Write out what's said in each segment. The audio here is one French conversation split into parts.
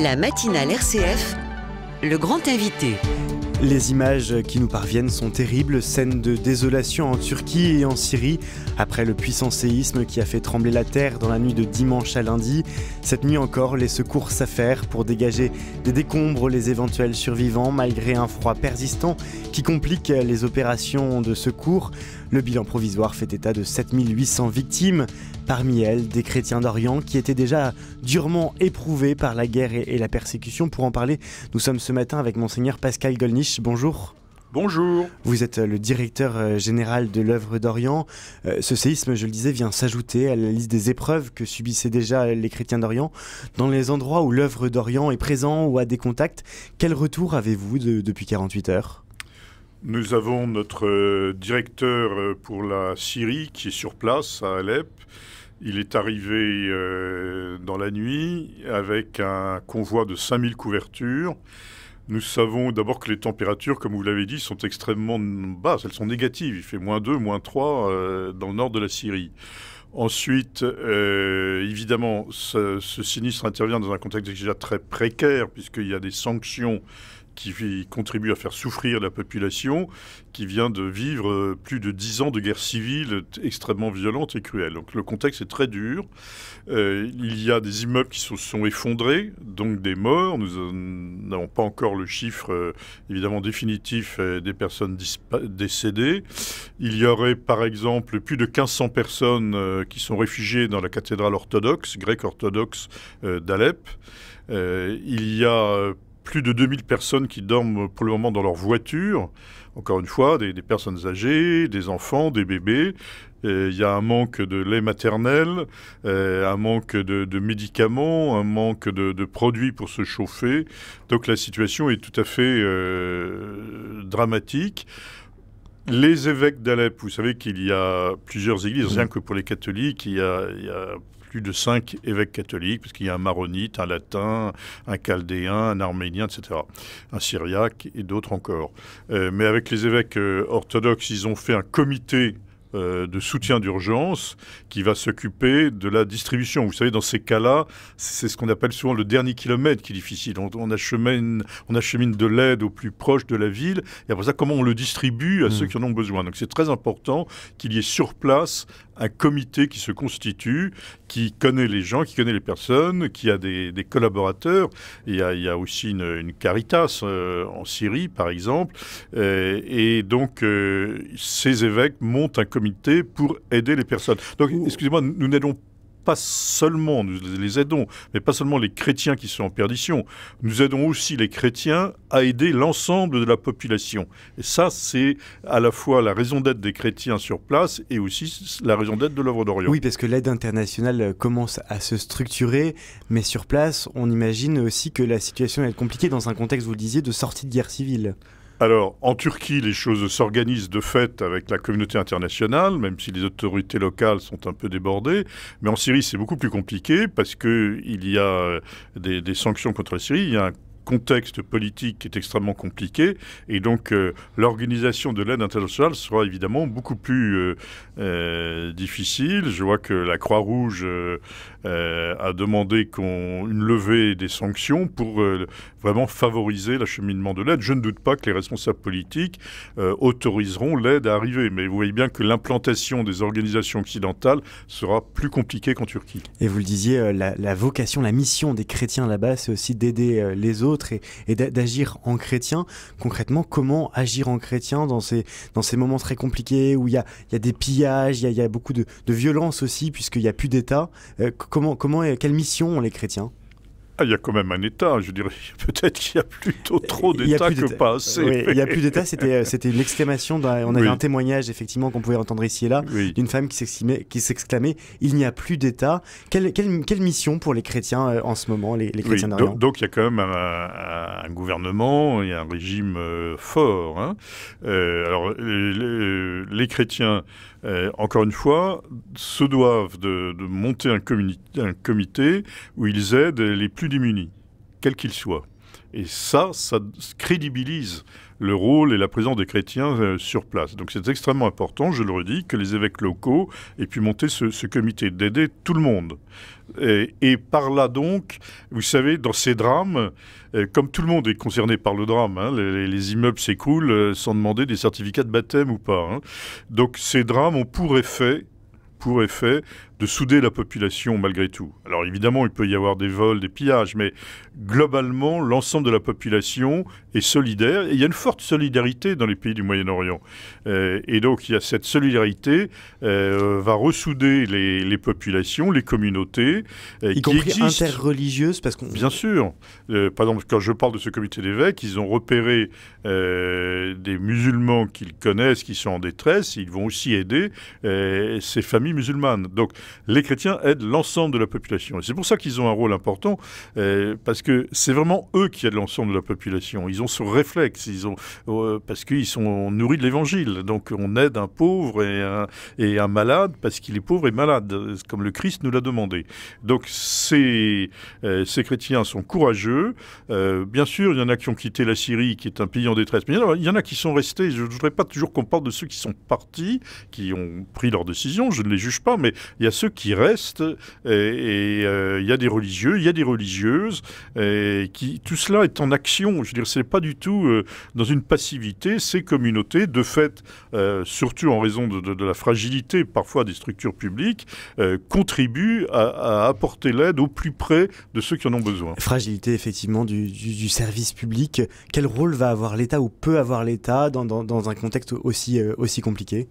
La matinale RCF, le grand invité. Les images qui nous parviennent sont terribles, scènes de désolation en Turquie et en Syrie, après le puissant séisme qui a fait trembler la terre dans la nuit de dimanche à lundi. Cette nuit encore, les secours s'affairent pour dégager des décombres les éventuels survivants, malgré un froid persistant qui complique les opérations de secours. Le bilan provisoire fait état de 7800 victimes, parmi elles des chrétiens d'Orient qui étaient déjà durement éprouvés par la guerre et la persécution. Pour en parler, nous sommes ce matin avec Monseigneur Pascal Gollnisch. Bonjour. Bonjour. Vous êtes le directeur général de l'œuvre d'Orient. Ce séisme, je le disais, vient s'ajouter à la liste des épreuves que subissaient déjà les chrétiens d'Orient. Dans les endroits où l'œuvre d'Orient est présente ou a des contacts, quel retour avez-vous depuis 48 heures ? Nous avons notre directeur pour la Syrie qui est sur place à Alep. Il est arrivé dans la nuit avec un convoi de 5000 couvertures. Nous savons d'abord que les températures, comme vous l'avez dit, sont extrêmement basses. Elles sont négatives. Il fait -2, -3 dans le nord de la Syrie. Ensuite, évidemment, ce sinistre intervient dans un contexte déjà très précaire, puisqu'il y a des sanctions qui contribue à faire souffrir la population qui vient de vivre plus de 10 ans de guerre civile extrêmement violente et cruelle. Donc le contexte est très dur. Il y a des immeubles qui se sont effondrés, donc des morts. Nous n'avons pas encore le chiffre évidemment définitif des personnes décédées. Il y aurait par exemple plus de 1500 personnes qui sont réfugiées dans la cathédrale orthodoxe, grecque orthodoxe d'Alep. Il y a plus de 2000 personnes qui dorment pour le moment dans leur voiture. Encore une fois, des personnes âgées, des enfants, des bébés. Il y a un manque de lait maternel, un manque de médicaments, un manque de produits pour se chauffer. Donc la situation est tout à fait dramatique. Les évêques d'Alep, vous savez qu'il y a plusieurs églises, rien que pour les catholiques, il y a plus de 5 évêques catholiques, parce qu'il y a un maronite, un latin, un chaldéen, un arménien, etc. Un syriaque et d'autres encore. Mais avec les évêques orthodoxes, ils ont fait un comité de soutien d'urgence qui va s'occuper de la distribution. Vous savez, dans ces cas-là, c'est ce qu'on appelle souvent le dernier kilomètre qui est difficile. On achemine de l'aide au plus proche de la ville, et après ça, comment on le distribue à ceux qui en ont besoin. Donc c'est très important qu'il y ait sur place un comité qui se constitue, qui connaît les gens, qui connaît les personnes, qui a des collaborateurs. Il y a aussi une Caritas en Syrie, par exemple. Et donc, ces évêques montent un comité pour aider les personnes. Donc, excusez-moi, nous n'aidons pas seulement, nous les aidons, mais pas seulement les chrétiens qui sont en perdition. Nous aidons aussi les chrétiens à aider l'ensemble de la population. Et ça, c'est à la fois la raison d'être des chrétiens sur place et aussi la raison d'être de l'œuvre d'Orient. Oui, parce que l'aide internationale commence à se structurer, mais sur place, on imagine aussi que la situation est compliquée dans un contexte, vous le disiez, de sortie de guerre civile. Alors, en Turquie, les choses s'organisent de fait avec la communauté internationale, même si les autorités locales sont un peu débordées. Mais en Syrie, c'est beaucoup plus compliqué parce qu'il y a des sanctions contre la Syrie. Il y a un contexte politique qui est extrêmement compliqué. Et donc, l'organisation de l'aide internationale sera évidemment beaucoup plus difficile. Je vois que la Croix-Rouge a demandé une levée des sanctions pour vraiment favoriser l'acheminement de l'aide. Je ne doute pas que les responsables politiques autoriseront l'aide à arriver. Mais vous voyez bien que l'implantation des organisations occidentales sera plus compliquée qu'en Turquie. Et vous le disiez, la vocation, la mission des chrétiens là-bas, c'est aussi d'aider les autres et d'agir en chrétien. Concrètement, comment agir en chrétien dans ces moments très compliqués où il y a des pillages, il y a beaucoup de violence aussi, puisqu'il n'y a plus d'État. Quelle mission ont les chrétiens ? Il y a quand même un État, je dirais. Peut-être qu'il y a plutôt trop d'États que pas assez. Oui, il n'y a plus d'État, c'était une exclamation. On avait un témoignage, effectivement, qu'on pouvait entendre ici et là, d'une femme qui s'exclamait « Il n'y a plus d'État ». Quelle mission pour les chrétiens en ce moment, les chrétiens d'Orient ? Donc il y a quand même un gouvernement et un régime fort. Hein. Alors, les chrétiens, encore une fois, se doivent de monter un comité où ils aident les plus démunis, quels qu'ils soient. Et ça crédibilise le rôle et la présence des chrétiens sur place. Donc c'est extrêmement important, je le redis, que les évêques locaux aient pu monter ce comité, d'aider tout le monde. Et par là donc, vous savez, dans ces drames, comme tout le monde est concerné par le drame, les immeubles s'écroulent sans demander des certificats de baptême ou pas. Donc ces drames ont pour effet de souder la population malgré tout. Alors évidemment, il peut y avoir des vols, des pillages, mais globalement, l'ensemble de la population est solidaire. Et il y a une forte solidarité dans les pays du Moyen-Orient. Et donc, il y a cette solidarité va ressouder les populations, les communautés. Y compris interreligieuses, parce qu'on... Bien sûr. Par exemple, quand je parle de ce comité d'évêques, ils ont repéré des musulmans qu'ils connaissent, qui sont en détresse. Ils vont aussi aider ces familles musulmanes. Donc, les chrétiens aident l'ensemble de la population. Et c'est pour ça qu'ils ont un rôle important, parce que c'est vraiment eux qui aident l'ensemble de la population. Ils ont ce réflexe, parce qu'ils sont nourris de l'évangile. Donc on aide un pauvre et un malade parce qu'il est pauvre et malade, comme le Christ nous l'a demandé. Donc ces chrétiens sont courageux. Bien sûr, il y en a qui ont quitté la Syrie, qui est un pays en détresse. Mais il y en a qui sont restés. Je ne voudrais pas toujours qu'on parle de ceux qui sont partis, qui ont pris leur décision. Je ne les juge pas, mais il y a ceux qui restent, et il y a des religieux, il y a des religieuses, tout cela est en action. Je veux dire, c'est pas du tout dans une passivité. Ces communautés, de fait, surtout en raison de la fragilité parfois des structures publiques, contribuent à apporter l'aide au plus près de ceux qui en ont besoin. Fragilité, effectivement, du service public. Quel rôle va avoir l'État ou peut avoir l'État dans un contexte aussi compliqué ?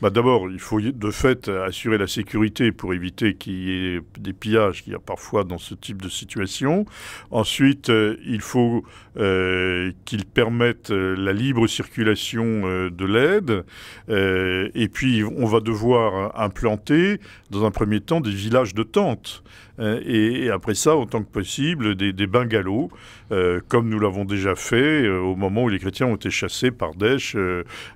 D'abord, il faut de fait assurer la sécurité pour éviter qu'il y ait des pillages qu'il y a parfois dans ce type de situation. Ensuite, il faut qu'ils permettent la libre circulation de l'aide. Et puis, on va devoir implanter, dans un premier temps, des villages de tentes. Et après ça, autant que possible, des bungalows, comme nous l'avons déjà fait au moment où les chrétiens ont été chassés par Daesh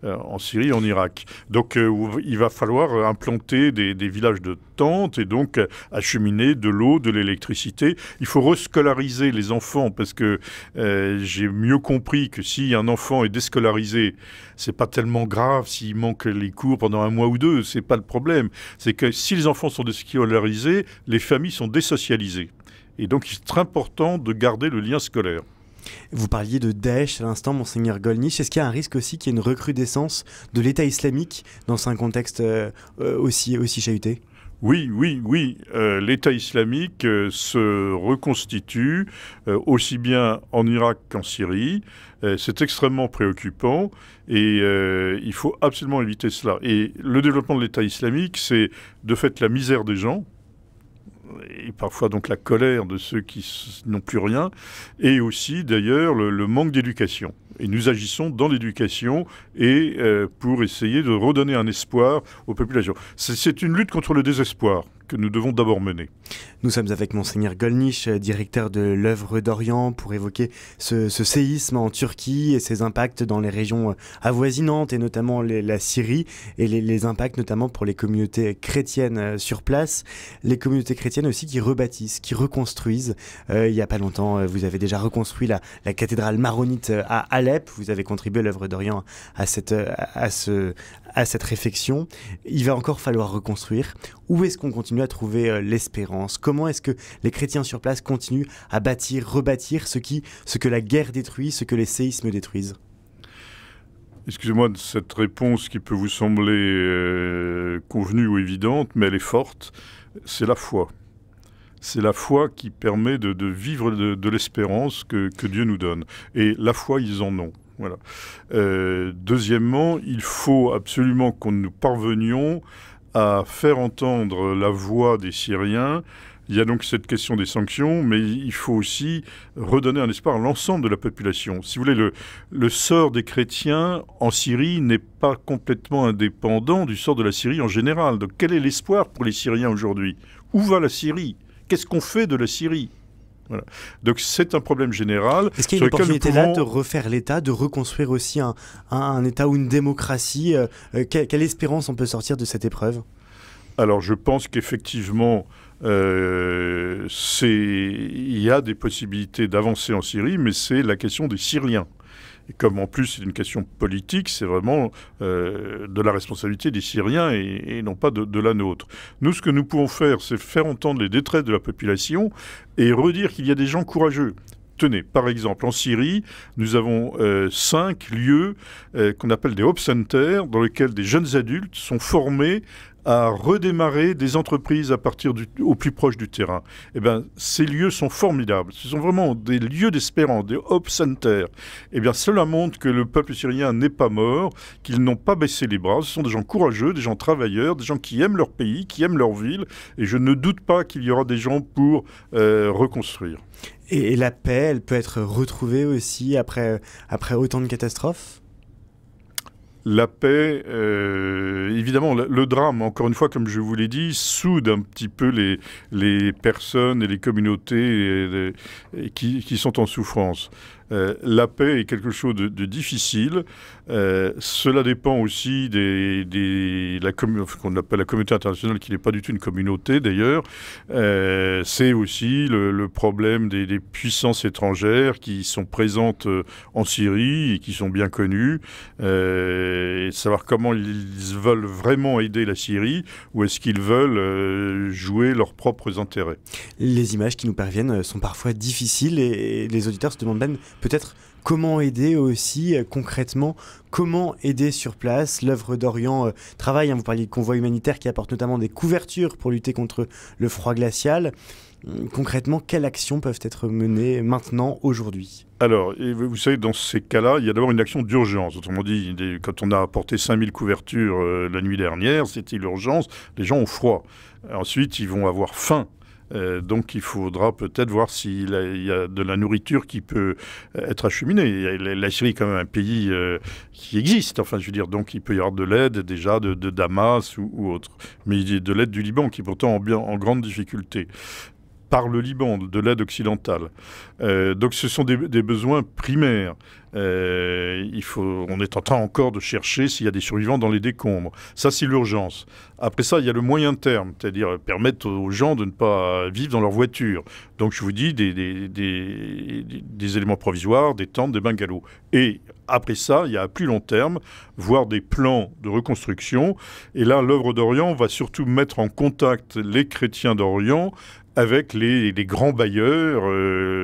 en Syrie et en Irak. Donc, il va falloir implanter des villages de tentes et donc acheminer de l'eau, de l'électricité. Il faut rescolariser les enfants parce que j'ai mieux compris que si un enfant est déscolarisé, c'est pas tellement grave s'il manque les cours pendant 1 mois ou 2, c'est pas le problème. C'est que si les enfants sont déscolarisés, les familles sont désocialisées. Et donc, il est très important de garder le lien scolaire. Vous parliez de Daesh à l'instant, Monseigneur Gollnisch. Est-ce qu'il y a un risque aussi qu'il y ait une recrudescence de l'État islamique dans un contexte aussi chahuté ? Oui. L'État islamique se reconstitue aussi bien en Irak qu'en Syrie. C'est extrêmement préoccupant et il faut absolument éviter cela. Et le développement de l'État islamique, c'est de fait la misère des gens, et parfois donc la colère de ceux qui n'ont plus rien, et aussi d'ailleurs le manque d'éducation. Et nous agissons dans l'éducation et pour essayer de redonner un espoir aux populations. C'est une lutte contre le désespoir que nous devons d'abord mener. Nous sommes avec Monseigneur Gollnisch, directeur de l'œuvre d'Orient, pour évoquer ce séisme en Turquie et ses impacts dans les régions avoisinantes et notamment la Syrie et les impacts notamment pour les communautés chrétiennes sur place. Les communautés chrétiennes aussi qui rebâtissent, qui reconstruisent. Il n'y a pas longtemps, vous avez déjà reconstruit la cathédrale maronite à Alep. Vous avez contribué à l'œuvre d'Orient à cette réflexion. Il va encore falloir reconstruire. Où est-ce qu'on continue à trouver l'espérance ? Comment est-ce que les chrétiens sur place continuent à bâtir, rebâtir ce que la guerre détruit, ce que les séismes détruisent ? Excusez-moi de cette réponse qui peut vous sembler convenue ou évidente, mais elle est forte. C'est la foi. C'est la foi qui permet de vivre de l'espérance que Dieu nous donne. Et la foi, ils en ont. Voilà. Deuxièmement, il faut absolument que nous parvenions à faire entendre la voix des Syriens. Il y a donc cette question des sanctions, mais il faut aussi redonner un espoir à l'ensemble de la population. Si vous voulez, le sort des chrétiens en Syrie n'est pas complètement indépendant du sort de la Syrie en général. Donc quel est l'espoir pour les Syriens aujourd'hui ? Où va la Syrie ? Qu'est-ce qu'on fait de la Syrie ? Voilà. Donc c'est un problème général. Est-ce qu'il y a une opportunité là de refaire l'État, de reconstruire aussi un État ou une démocratie ? Quelle espérance on peut sortir de cette épreuve ? Alors je pense qu'effectivement, il y a des possibilités d'avancer en Syrie, mais c'est la question des Syriens. Et comme en plus c'est une question politique, c'est vraiment de la responsabilité des Syriens et non pas de la nôtre. Nous, ce que nous pouvons faire, c'est faire entendre les détresses de la population et redire qu'il y a des gens courageux. Tenez, par exemple, en Syrie, nous avons 5 lieux qu'on appelle des Hope Centers, dans lesquels des jeunes adultes sont formés à redémarrer des entreprises à partir au plus proche du terrain. Eh bien, ces lieux sont formidables. Ce sont vraiment des lieux d'espérance, des Hope Centers. Eh bien, cela montre que le peuple syrien n'est pas mort, qu'ils n'ont pas baissé les bras. Ce sont des gens courageux, des gens travailleurs, des gens qui aiment leur pays, qui aiment leur ville. Et je ne doute pas qu'il y aura des gens pour reconstruire. Et la paix, elle peut être retrouvée aussi après autant de catastrophes ? La paix, évidemment, le drame, encore une fois, comme je vous l'ai dit, soude un petit peu les personnes et les communautés qui sont en souffrance. La paix est quelque chose de difficile. Cela dépend aussi qu'on appelle la communauté internationale, qui n'est pas du tout une communauté d'ailleurs. C'est aussi le problème des puissances étrangères qui sont présentes en Syrie et qui sont bien connues. Et savoir comment ils veulent vraiment aider la Syrie ou est-ce qu'ils veulent jouer leurs propres intérêts. Les images qui nous parviennent sont parfois difficiles et les auditeurs se demandent même peut-être comment aider aussi concrètement, comment aider sur place. L'œuvre d'Orient travaille, vous parliez de convois humanitaires qui apportent notamment des couvertures pour lutter contre le froid glacial. Concrètement, quelles actions peuvent être menées maintenant, aujourd'hui ? Alors, vous savez, dans ces cas-là, il y a d'abord une action d'urgence. Autrement dit, quand on a apporté 5000 couvertures la nuit dernière, c'était l'urgence. Les gens ont froid. Ensuite, ils vont avoir faim. Donc il faudra peut-être voir s'il y a de la nourriture qui peut être acheminée. La Syrie est quand même un pays qui existe, enfin je veux dire, donc il peut y avoir de l'aide déjà de Damas ou autre. Mais il y a de l'aide du Liban qui est pourtant en grande difficulté. Par le Liban, de l'aide occidentale. Donc ce sont des besoins primaires. On est en train encore de chercher s'il y a des survivants dans les décombres. Ça, c'est l'urgence. Après ça, il y a le moyen terme, c'est-à-dire permettre aux gens de ne pas vivre dans leur voiture. Donc je vous dis des éléments provisoires, des tentes, des bungalows. Et après ça, il y a à plus long terme, voire des plans de reconstruction. Et là, l'œuvre d'Orient va surtout mettre en contact les chrétiens d'Orient avec les grands bailleurs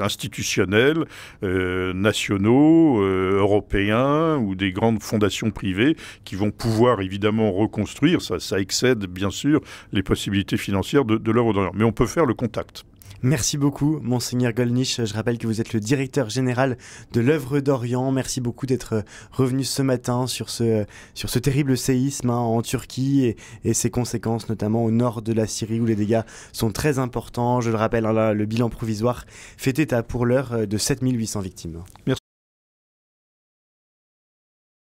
institutionnels, nationaux, européens ou des grandes fondations privées qui vont pouvoir évidemment reconstruire. Ça excède bien sûr les possibilités financières de l'œuvre d'Orient. Mais on peut faire le contact. Merci beaucoup, Monseigneur Gollnisch. Je rappelle que vous êtes le directeur général de l'œuvre d'Orient. Merci beaucoup d'être revenu ce matin sur ce terrible séisme en Turquie et ses conséquences, notamment au nord de la Syrie, où les dégâts sont très importants. Je le rappelle, le bilan provisoire fait état pour l'heure de 7800 victimes. Merci.